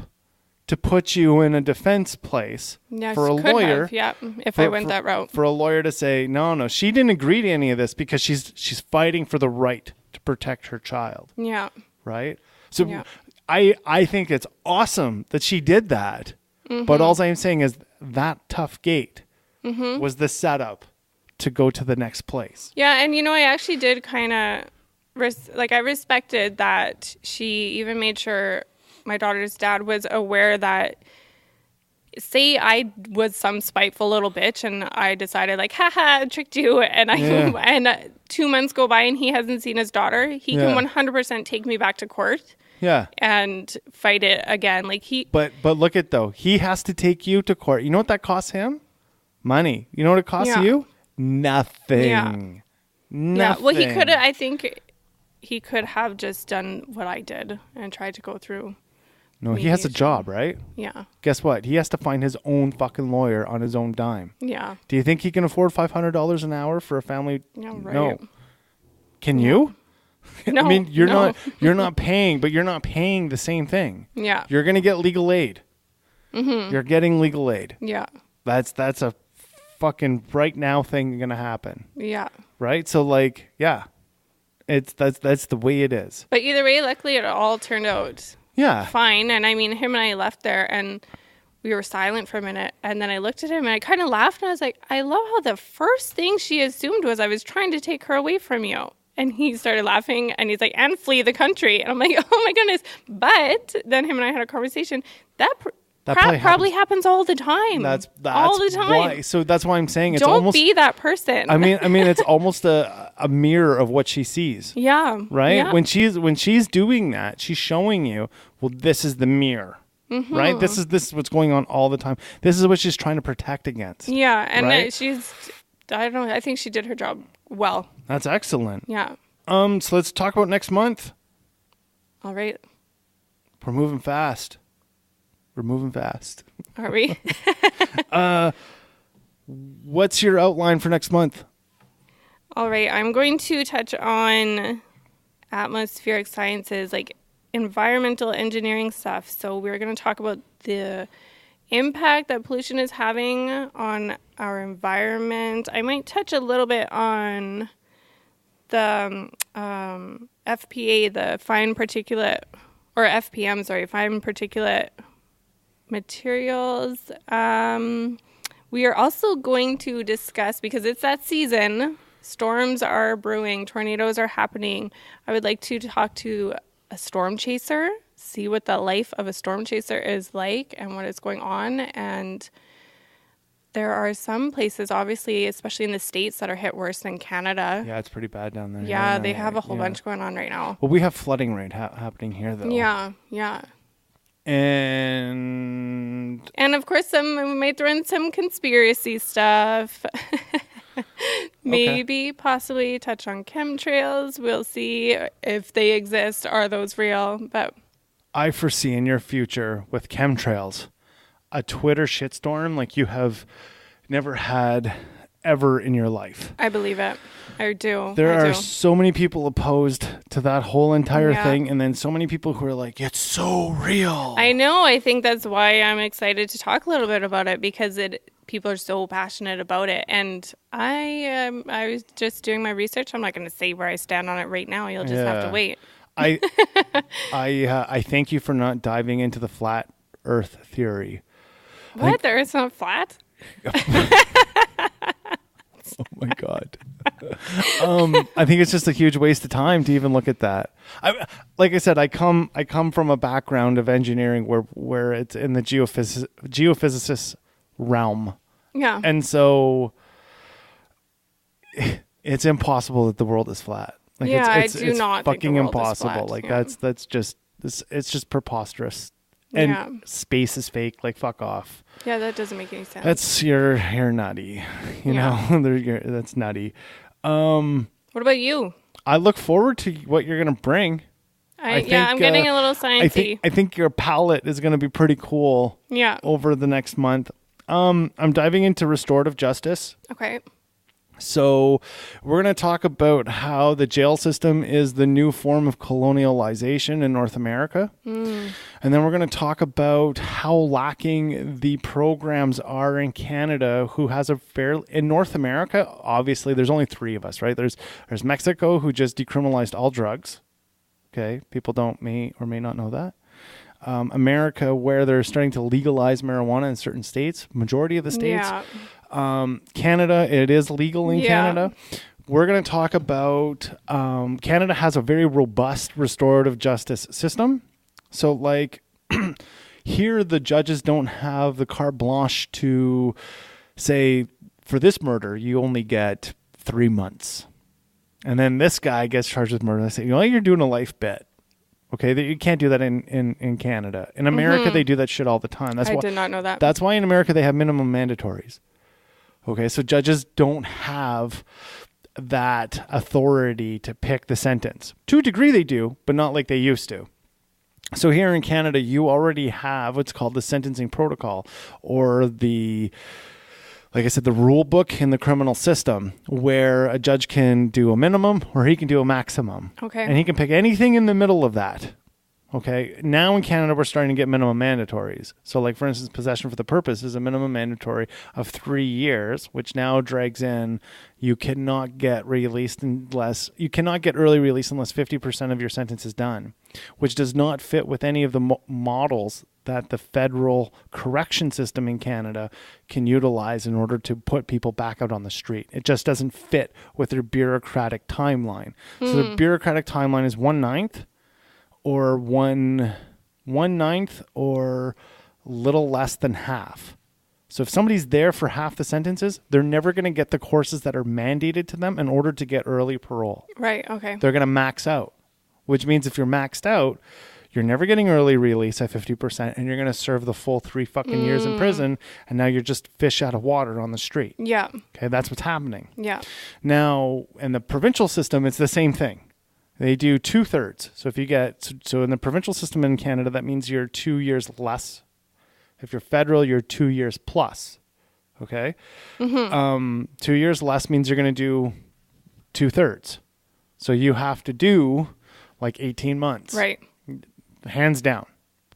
to put you in a defense place for a lawyer. If I went that route. For a lawyer to say, no, she didn't agree to any of this because she's fighting for the right to protect her child. Yeah. Right? So I think it's awesome that she did that. Mm-hmm. But all I'm saying is that tough gate was the setup to go to the next place. Yeah, and I actually did kind of, I respected that she even made sure my daughter's dad was aware that, say I was some spiteful little bitch and I decided haha, I tricked you, and and 2 months go by and he hasn't seen his daughter, he can 100% take me back to court. Yeah. And fight it again. But look at though, he has to take you to court. You know what that costs him? Money. You know what it costs you? Nothing. Yeah. Nothing. Yeah. Well, I think he could have just done what I did and tried to go through. No, mediation. He has a job, right? Yeah. Guess what? He has to find his own fucking lawyer on his own dime. Yeah. Do you think he can afford $500 an hour for a family? Yeah, right. No. Can you? No. I mean, you're not paying, but you're not paying the same thing. Yeah. You're going to get legal aid. Mm-hmm. You're getting legal aid. Yeah. That's a fucking right now thing going to happen. Yeah. Right? So that's the way it is. But either way, luckily it all turned out fine. And I mean, him and I left there and we were silent for a minute. And then I looked at him and I kind of laughed and I was like, I love how the first thing she assumed was I was trying to take her away from you. And he started laughing and he's like, and flee the country. And I'm like, oh my goodness. But then him and I had a conversation. That probably happens all the time. That's all the time. Why. So that's why I'm saying don't be that person. I mean, it's almost a mirror of what she sees. Yeah. Right. Yeah. When she's doing that, she's showing you, well, this is the mirror. Mm-hmm. Right. This is what's going on all the time. This is what she's trying to protect against. Yeah, and I don't know. I think she did her job well. That's excellent. Yeah. So let's talk about next month. All right. We're moving fast. Are we? What's your outline for next month? All right. I'm going to touch on atmospheric sciences, like environmental engineering stuff. So we're going to talk about the impact that pollution is having on our environment. I might touch a little bit on the FPA, the fine particulate materials. We are also going to discuss, because it's that season, storms are brewing, tornadoes are happening. I would like to talk to a storm chaser, see what the life of a storm chaser is like and what is going on. And there are some places, obviously, especially in the States, that are hit worse than Canada. Yeah, it's pretty bad down there. Yeah, they have a whole bunch going on right now. Well, we have flooding happening here, though. Yeah. And of course, we might throw in some conspiracy stuff. Maybe, possibly touch on chemtrails. We'll see if they exist. Are those real? But I foresee in your future with chemtrails a Twitter shitstorm like you have never had ever in your life. I believe it. I do. There are so many people opposed to that whole entire thing, and then so many people who are like, it's so real. I know. I think that's why I'm excited to talk a little bit about it, because people are so passionate about it. And I was just doing my research. I'm not going to say where I stand on it right now. You'll just have to wait. I thank you for not diving into the flat Earth theory. What? The Earth's not flat? Oh my God. I think it's just a huge waste of time to even look at that. Like I said, I come from a background of engineering where it's in the geophysicist realm. Yeah. And so it's impossible that the world is flat. Like I do not think fucking the world is impossible. flat. Like Yeah. that's just it's just preposterous. And Yeah. space is fake. Like, fuck off. Yeah, that doesn't make any sense. That's you're nutty. You Yeah. know, that's nutty. What about you? I look forward to what you're gonna bring. I'm getting a little sciencey. I think your palette is gonna be pretty cool. Yeah. Over the next month. I'm diving into restorative justice. Okay. So we're going to talk about how the jail system is the new form of colonialization in North America. And then we're going to talk about how lacking the programs are in Canada, who has in North America, obviously there's only 3 of us, right? There's Mexico, who just decriminalized all drugs. Okay. People may or may not know that. America, where they're starting to legalize marijuana in certain states, majority of the states. Yeah. Canada, it is legal in Canada. We're going to talk about Canada has a very robust restorative justice system. So like here, the judges don't have the carte blanche to say, for this murder, you only get 3 months. And then this guy gets charged with murder. They say, you're doing a life bit. Okay, you can't do that in Canada. In America, they do that shit all the time. I did not know that. That's why in America they have minimum mandatories. Okay, so judges don't have that authority to pick the sentence. To a degree they do, but not like they used to. So here in Canada, you already have what's called the sentencing protocol, or like I said, the rule book in the criminal system, where a judge can do a minimum or he can do a maximum. Okay. And he can pick anything in the middle of that. Okay. Now in Canada, we're starting to get minimum mandatories. So like, for instance, possession for the purpose is a minimum mandatory of 3 years, which now drags in, you cannot get early release unless 50% of your sentence is done, which does not fit with any of the models that the federal correction system in Canada can utilize in order to put people back out on the street. It just doesn't fit with their bureaucratic timeline. So the bureaucratic timeline is 1/9 or 1/9 or little less than half. So if somebody's there for half the sentences, they're never going to get the courses that are mandated to them in order to get early parole. Right, okay. They're going to max out, which means if you're maxed out, you're never getting early release at 50%, and you're going to serve the full 3 fucking years in prison, and now you're just fish out of water on the street. Yeah. Okay, that's what's happening. Yeah. Now, in the provincial system, it's the same thing. They do 2/3. So if you so in the provincial system in Canada, that means you're 2 years less. If you're federal, you're 2 years plus. Okay? 2 years less means you're going to do 2/3. So you have to do like 18 months. Right. Hands down.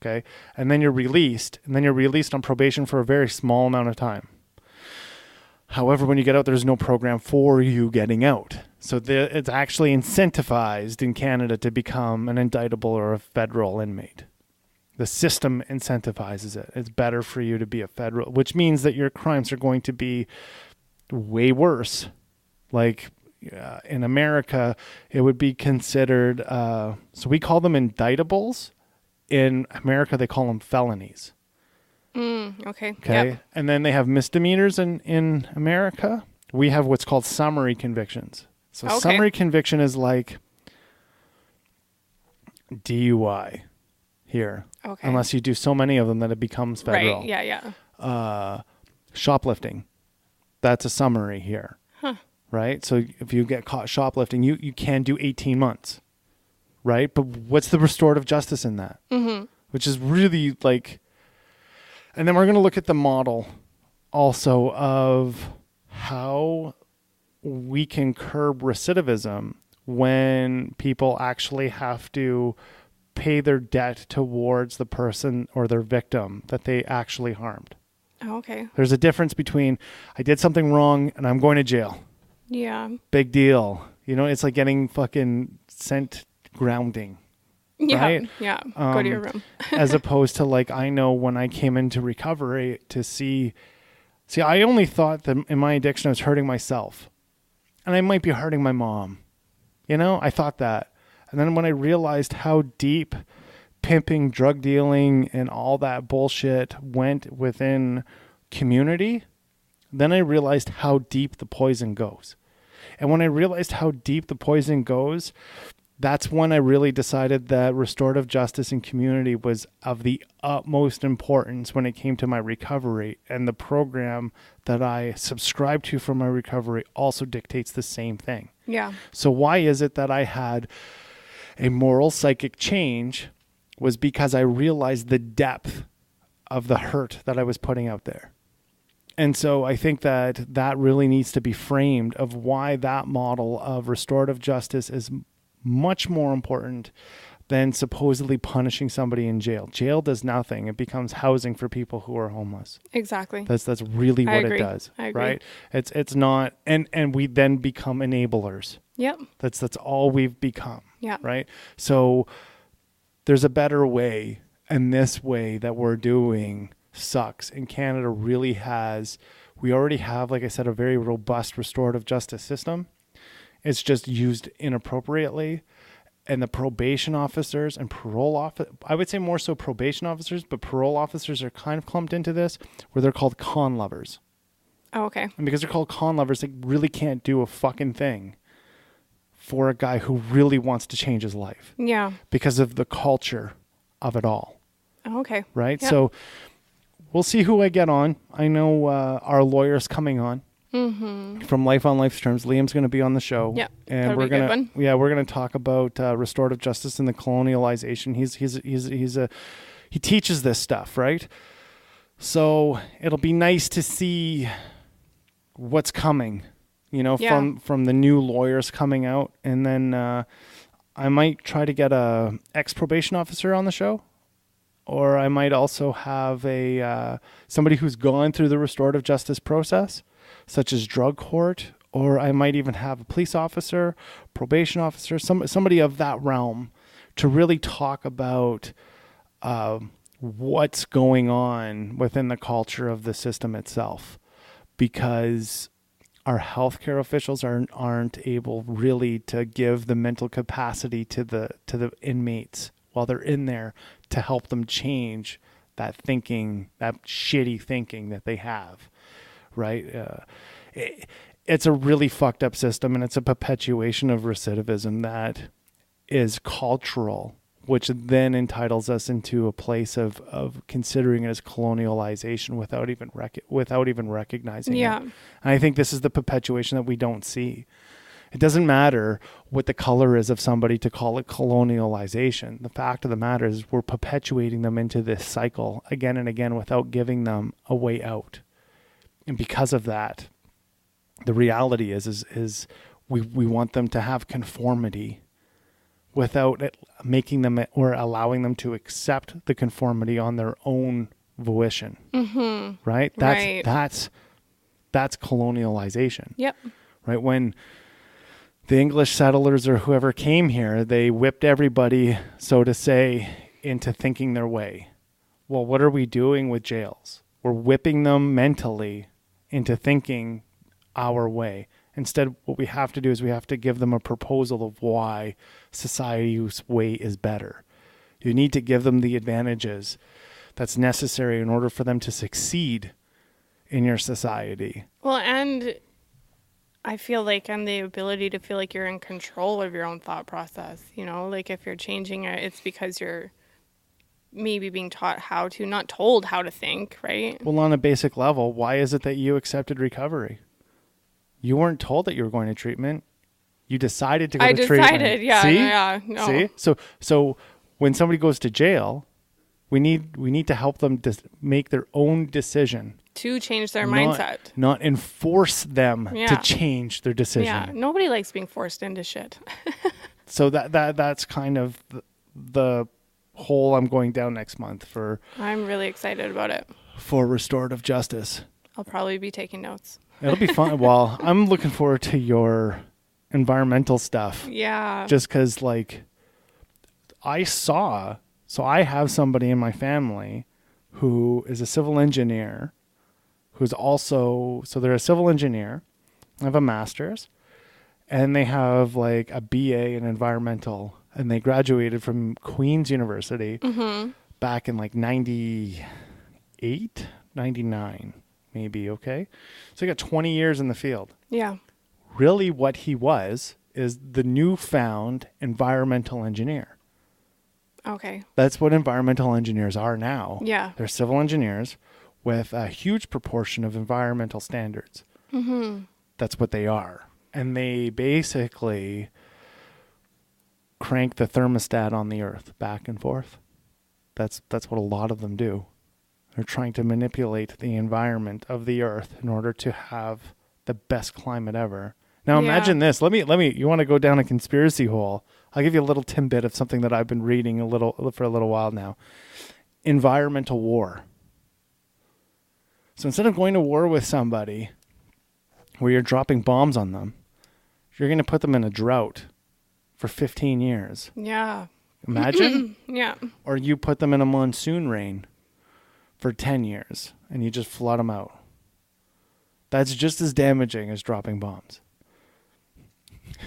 Okay. And then you're released. And then you're released on probation for a very small amount of time. However, when you get out, there's no program for you getting out. So it's actually incentivized in Canada to become an indictable or a federal inmate. The system incentivizes it. It's better for you to be a federal, which means that your crimes are going to be way worse. Like in America, it would be considered, so we call them indictables. In America, they call them felonies. Okay. Okay. Yep. And then they have misdemeanors in America. We have what's called summary convictions. So summary conviction is like DUI here. Okay. Unless you do so many of them that it becomes federal. Right. Yeah. Shoplifting. That's a summary here. Huh. Right? So if you get caught shoplifting, you can do 18 months. Right? But what's the restorative justice in that? Which is really like... And then we're going to look at the model also of how we can curb recidivism when people actually have to pay their debt towards the person or their victim that they actually harmed. Oh, okay. There's a difference between I did something wrong and I'm going to jail. Yeah. Big deal. You know, it's like getting fucking sent grounding. Yeah. Right? Yeah. Go to your room. As opposed to like, I know when I came into recovery to see See, I only thought that in my addiction I was hurting myself. And I might be hurting my mom. You know, I thought that. And then when I realized how deep pimping, drug dealing, and all that bullshit went within community, then I realized how deep the poison goes. And when I realized how deep the poison goes, that's when I really decided that restorative justice and community was of the utmost importance when it came to my recovery. And the program that I subscribed to for my recovery also dictates the same thing. Yeah. So why is it that I had a moral psychic change? Was because I realized the depth of the hurt that I was putting out there. And so I think that that really needs to be framed of why that model of restorative justice is much more important than supposedly punishing somebody in jail. Jail does nothing. It becomes housing for people who are homeless. Exactly. That's really what it does. I agree. Right? It's not, and we then become enablers. Yep. That's all we've become. Yeah. Right? So there's a better way, and this way that we're doing sucks. And Canada really we already have, like I said, a very robust restorative justice system. It's just used inappropriately. And the probation officers and parole officers, I would say more so probation officers, but parole officers are kind of clumped into this, where they're called con lovers. Oh, okay. And because they're called con lovers, they really can't do a fucking thing for a guy who really wants to change his life. Yeah. Because of the culture of it all. Oh, okay. Right? Yep. So we'll see who I get on. I know our lawyer's coming on from Life on Life's Terms. Liam's going to be on the show. Yeah. And we're going to talk about restorative justice and the colonialization. He teaches this stuff, right? So it'll be nice to see what's coming. You know, from the new lawyers coming out. And then I might try to get a ex-probation officer on the show. Or I might also have somebody who's gone through the restorative justice process, such as drug court. Or I might even have a police officer, probation officer, somebody of that realm to really talk about what's going on within the culture of the system itself. Because our healthcare officials aren't able really to give the mental capacity to the inmates while they're in there to help them change that thinking, that shitty thinking that they have, right? It's a really fucked up system, and it's a perpetuation of recidivism that is cultural, which then entitles us into a place of considering it as colonialization without even recognizing it. And I think this is the perpetuation that we don't see. It doesn't matter what the color is of somebody to call it colonialization. The fact of the matter is we're perpetuating them into this cycle again and again without giving them a way out. And because of that, the reality is we want them to have conformity without it making them or allowing them to accept the conformity on their own volition. Mm-hmm. Right? That's colonialization. Yep. Right? When the English settlers or whoever came here, they whipped everybody, so to say, into thinking their way. Well, what are we doing with jails? We're whipping them mentally into thinking our way. Instead, what we have to do is we have to give them a proposal of why society's way is better. You need to give them the advantages that's necessary in order for them to succeed in your society. Well, and I feel like, and the ability to feel like you're in control of your own thought process, you know, like if you're changing it, it's because you're maybe being taught how to, not told how to think, right? Well, on a basic level, why is it that you accepted recovery? You weren't told that you were going to treatment. You decided to go to treatment. I decided, yeah. See? Yeah, no. See? So when somebody goes to jail, we need to help them make their own decision. To change their mindset. Not enforce them to change their decision. Yeah, nobody likes being forced into shit. So that's kind of the hole I'm going down next month for. I'm really excited about it. For restorative justice. I'll probably be taking notes. It'll be fun. Well, I'm looking forward to your environmental stuff. Yeah. Just because, like, I have somebody in my family who is a civil engineer who's also, so they're a civil engineer, have a master's, and they have like a BA in environmental, and they graduated from Queen's University back in like 98, 99, maybe, okay? So he got 20 years in the field. Yeah. Really what he was is the newfound environmental engineer. Okay. That's what environmental engineers are now. Yeah. They're civil engineers with a huge proportion of environmental standards. That's what they are. And they basically crank the thermostat on the earth back and forth. That's what a lot of them do. They're trying to manipulate the environment of the earth in order to have the best climate ever. Now imagine this. Let me, you want to go down a conspiracy hole? I'll give you a little tidbit of something that I've been reading for a little while now. Environmental war. So instead of going to war with somebody where you're dropping bombs on them, you're going to put them in a drought for 15 years. Yeah. Imagine? Yeah. Or you put them in a monsoon rain for 10 years and you just flood them out. That's just as damaging as dropping bombs.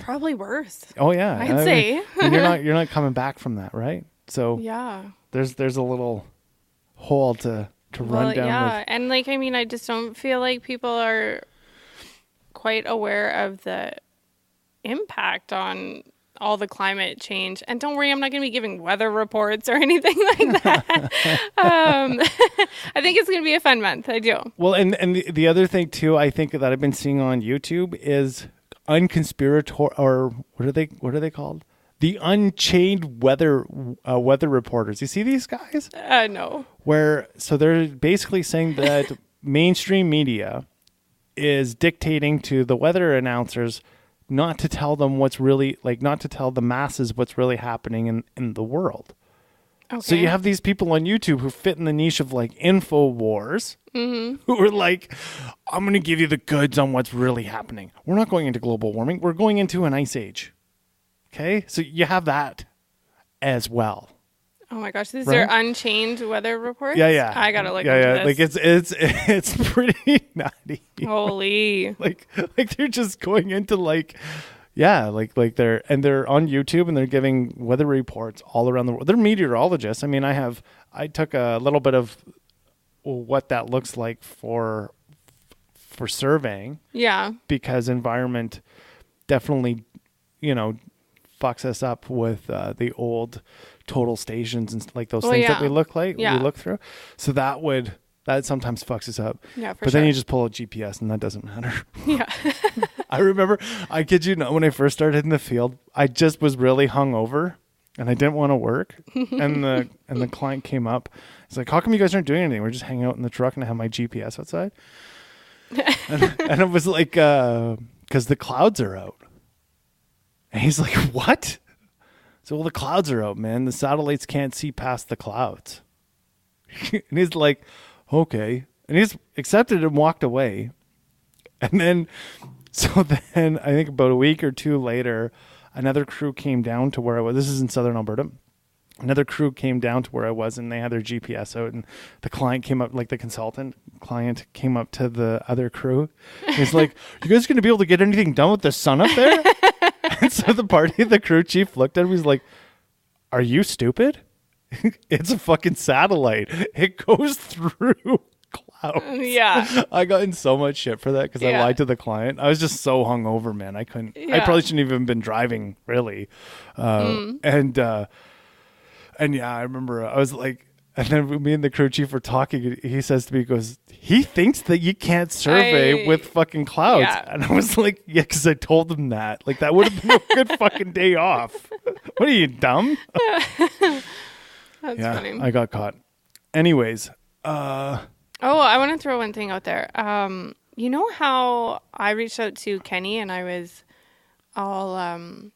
Probably worse. Oh yeah, I'd say. And you're not coming back from that, right? So yeah, there's a little hole to run down. Yeah, with. and like, I mean, I just don't feel like people are quite aware of the impact on all the climate change. And don't worry, I'm not going to be giving weather reports or anything like that. I think it's going to be a fun month. I do. Well, and the other thing too, I think that I've been seeing on YouTube is unconspirator, or what are they called? The Unchained weather reporters. You see these guys? No. So they're basically saying that mainstream media is dictating to the weather announcers not to tell them what's really, like, not to tell the masses what's really happening in the world. Okay. So you have these people on YouTube who fit in the niche of like InfoWars, who are like, I'm going to give you the goods on what's really happening. We're not going into global warming. We're going into an ice age. Okay. So you have that as well. Oh my gosh. Is there Unchained weather reports? Yeah. I got to look into this. Like it's pretty nutty. Holy. like they're just going into like, yeah, like they're on YouTube and they're giving weather reports all around the world. They're meteorologists. I mean, I took a little bit of what that looks like for surveying. Yeah. Because environment definitely, fucks us up with the old total stations and like those things that we look through. So that sometimes fucks us up. Yeah, for sure. But then you just pull a GPS and that doesn't matter. Yeah. I remember, I kid you not, when I first started in the field, I just was really hungover and I didn't want to work. and the client came up. He's like, how come you guys aren't doing anything? We're just hanging out in the truck and I have my GPS outside. and it was like, because the clouds are out. And he's like, what? So, well, the clouds are out, man. The satellites can't see past the clouds. And he's like, okay. And he's accepted and walked away. And then, I think about a week or two later, another crew came down to where I was. This is in southern Alberta. Another crew came down to where I was and they had their GPS out. And the client came up, like the consultant client came up to the other crew. He's like, you guys going to be able to get anything done with the sun up there? And so the crew chief looked at him. He's like, are you stupid? It's a fucking satellite. It goes through clouds. Yeah. I got in so much shit for that because I lied to the client. I was just so hungover, man. I couldn't. Yeah. I probably shouldn't even been driving, really. And yeah, I remember I was like, and then me and the crew chief were talking. He says to me, he goes, he thinks that you can't survey with fucking clouds. Yeah. And I was like, yeah, because I told him that. Like, that would have been a good fucking day off. What are you, dumb? That's funny. I got caught. Anyways. I want to throw one thing out there. You know how I reached out to Kenny and I was all,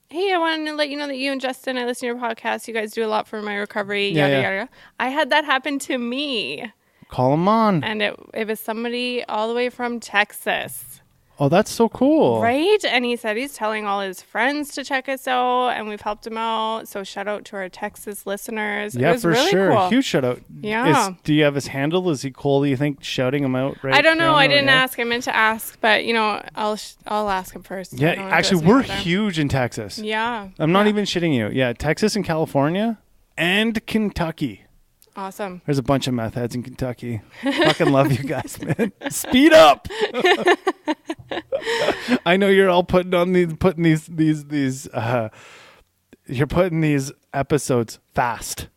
hey, I wanted to let you know that you and Justin, I listen to your podcast. You guys do a lot for my recovery. Yada, yada. I had that happen to me. Call him on. And it was somebody all the way from Texas. Oh, that's so cool. Right? And he said he's telling all his friends to check us out, and we've helped him out. So shout out to our Texas listeners. Yeah, it was for really sure. Cool. Huge shout out. Yeah. Do you have his handle? Is he cool, do you think, shouting him out right I don't know. now? I didn't ask. I meant to ask, but I'll ask him first. Yeah, actually, we're huge in Texas. Yeah. I'm not even shitting you. Yeah, Texas and California and Kentucky. Awesome. There's a bunch of meth heads in Kentucky. Fucking love you guys, man. Speed up. I know you're all putting these episodes fast.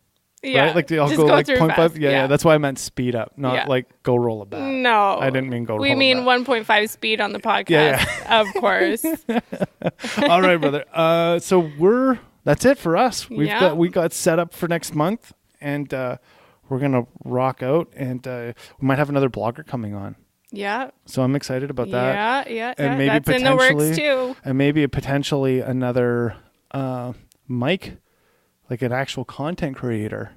Yeah. Right? Like they all just go like through 0.5. fast. Yeah, that's why I meant speed up, not like go roll a bat. No. I didn't mean go roll We a mean bat. 1.5 speed on the podcast. Yeah. Of course. All right, brother. So that's it for us. We got set up for next month, and we're gonna rock out, and we might have another blogger coming on. Yeah. So I'm excited about that. Yeah. And maybe that's in the works too. And maybe potentially another Mike, like an actual content creator,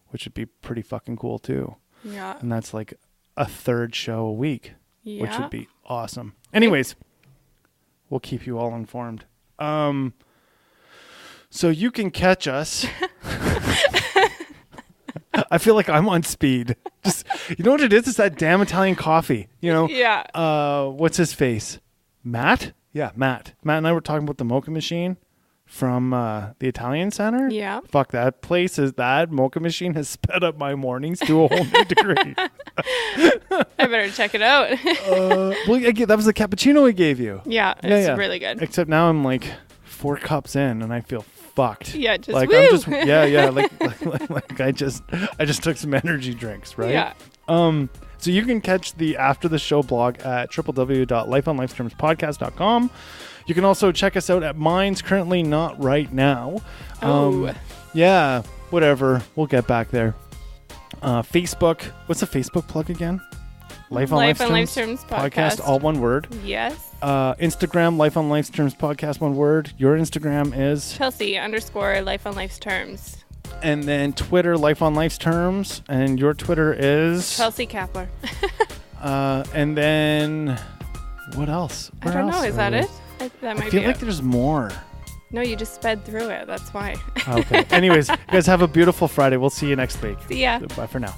which would be pretty fucking cool too. Yeah. And that's like a third show a week, which Yeah. would be awesome. Anyways, we'll keep you all informed. So you can catch us. I feel like I'm on speed. Just, you know what it is? It's that damn Italian coffee. You know? Yeah. What's his face? Matt? Yeah, Matt. Matt and I were talking about the mocha machine from the Italian Center. Yeah. Fuck, that mocha machine has sped up my mornings to a whole new degree. I better check it out. Well, that was the cappuccino we gave you. Yeah, it's really good. Except now I'm like 4 cups in and I feel fucked. Yeah, just like woo. I'm just like I just took some energy drinks, right? Yeah. So you can catch the after the show blog at www.lifeonlifetermspodcast.com. You can also check us out at Minds, currently not right now. Yeah, whatever. We'll get back there. Facebook. What's the Facebook plug again? Life on Life's Terms podcast, all one word. Yes. Instagram, Life on Life's Terms podcast, one word. Your Instagram is Chelsey_Life on Life's Terms. And then Twitter, Life on Life's Terms, and your Twitter is Chelsey Kapler. And then what else? I don't know. Is that it? That might I feel be like it. there's more. No, you just sped through it. That's why. Okay. Anyways, you guys have a beautiful Friday. We'll see you next week. See ya. Bye for now.